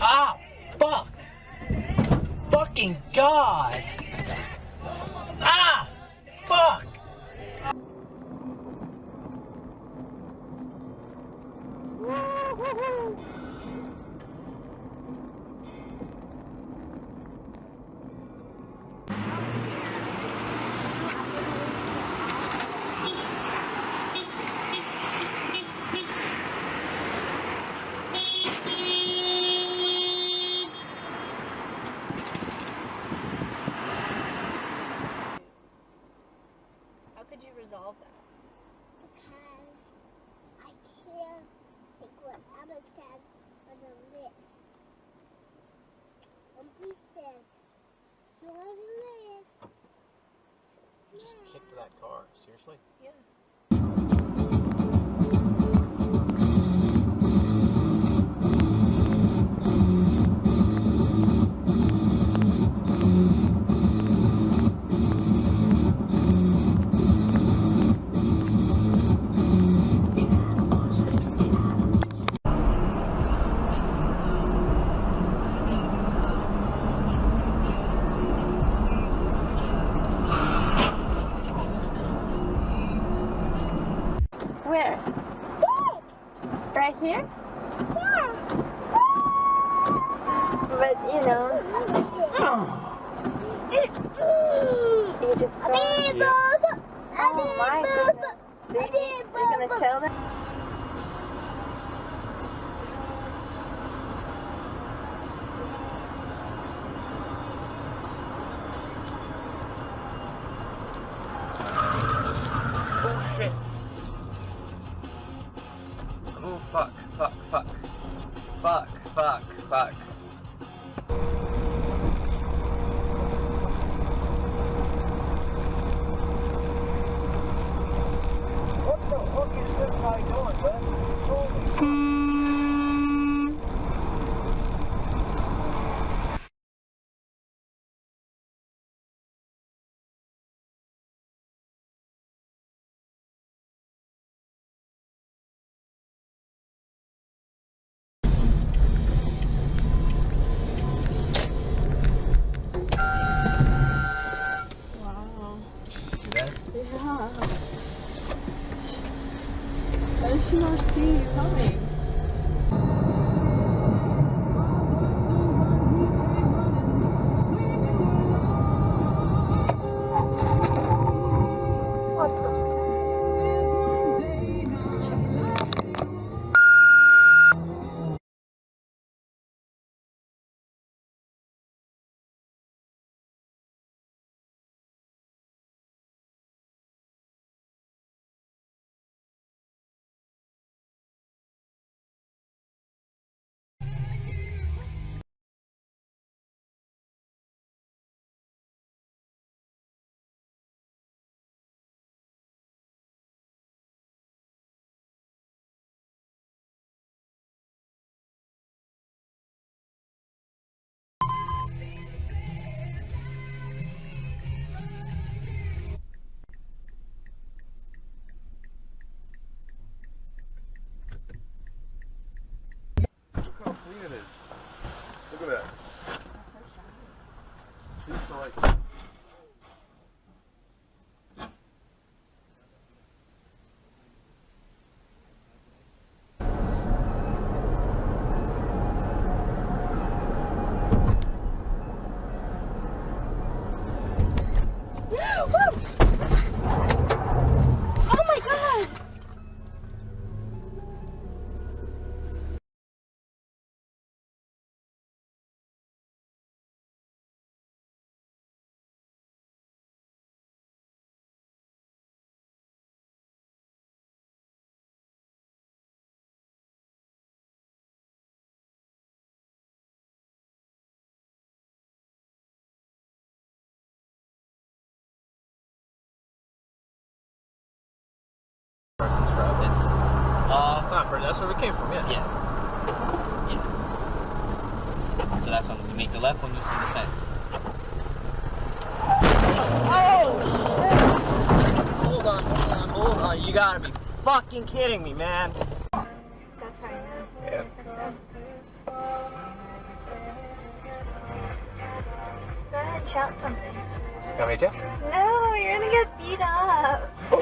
Ah, fuck! Fucking God! Ah, fuck! How could you resolve that? Because I can't think what Emma says on the list. When he says, you're on the list. You just kicked that car. Seriously? Yeah. Where? Right here? Yeah. But you know, you just saw. Oh my goodness. You're gonna tell them? Oh shit. Oh fuck, fuck, fuck. Fuck, fuck, fuck. What the fuck is this guy doing, man? Holy Wow. see that? Yeah. I should not see you coming. What the? Look how clean it is. Look at that. I used to like it. Oh my god! It's not for that's where we came from, yeah. Yeah. So that's when you make the left when you see the fence. Oh shit! Hold on. You gotta be fucking kidding me, man? That's fine now. Yeah. Go ahead and shout something. You want me to? No, you're gonna get beat up. Oh.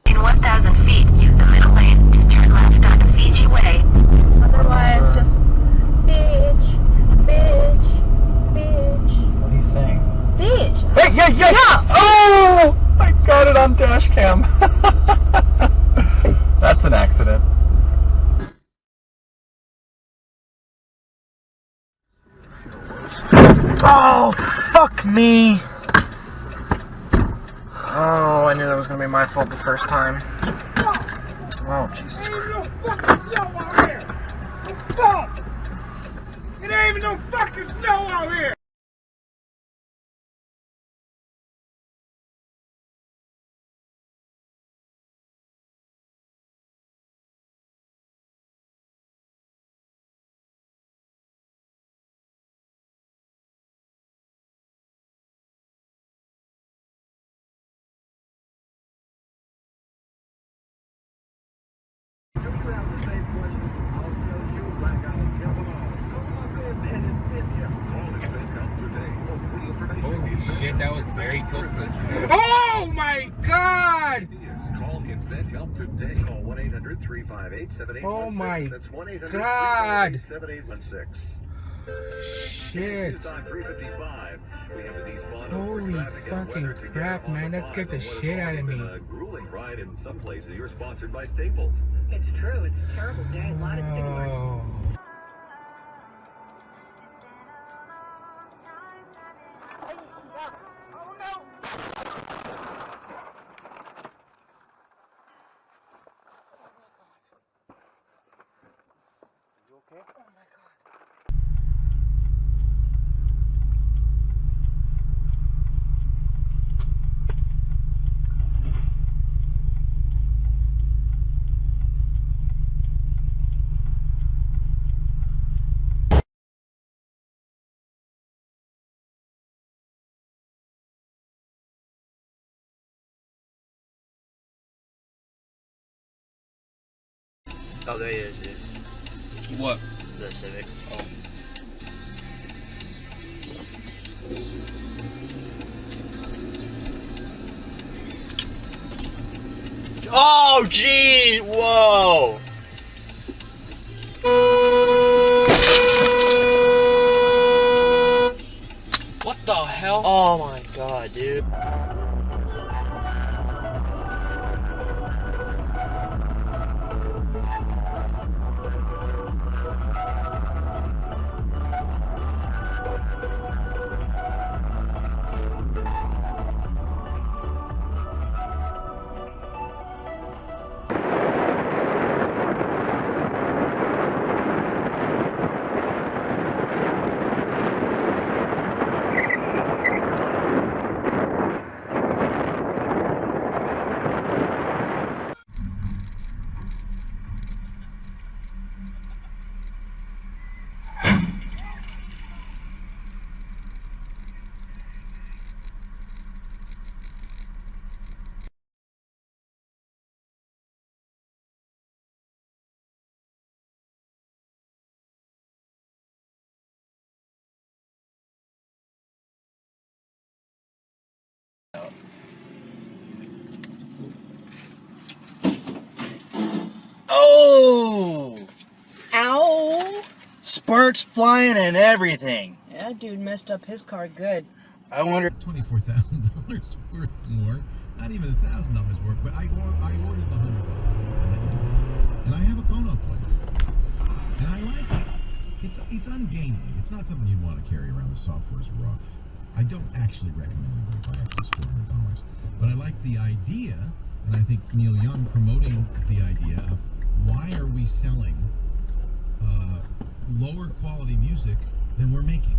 In 1,000 feet, use the middle lane to turn left onto Fiji Way. Otherwise, just bitch. What are you saying? Bitch. Hey, yeah! Oh! I got it on dash cam. That's an accident. Oh, fuck me! Oh, I knew that was gonna be my fault the first time. Oh, Jesus Christ. It ain't even no fucking snow out here! Holy shit, that was very close to the... Oh my God! Call Invent Help today. Call 1-800-358-7816. Oh my That's 1-800-358-7816. Shit. 355. We have the despawn of Holy traffic and fucking weather together crap, on man. the That line. scared the What has shit out of been me. a grueling ride in some places. You're sponsored by Staples. It's true, it's a terrible day. A lot of city work. Oh. Oh, there he is, dude. What? The Civic. Oh. Oh, gee! Whoa! What the hell? Oh my God, dude. Oh! Ow! Sparks flying and everything. Yeah, dude messed up his car good. I wonder. $24,000 worth more. Not even $1,000 worth, but I ordered the $100. And I have a Pono plate. And I like it. It's ungainly. It's not something you'd want to carry around. The software's rough. I don't actually recommend anybody buy it. It's $400. But I like the idea, and I think Neil Young promoting the idea of why are we selling lower quality music than we're making.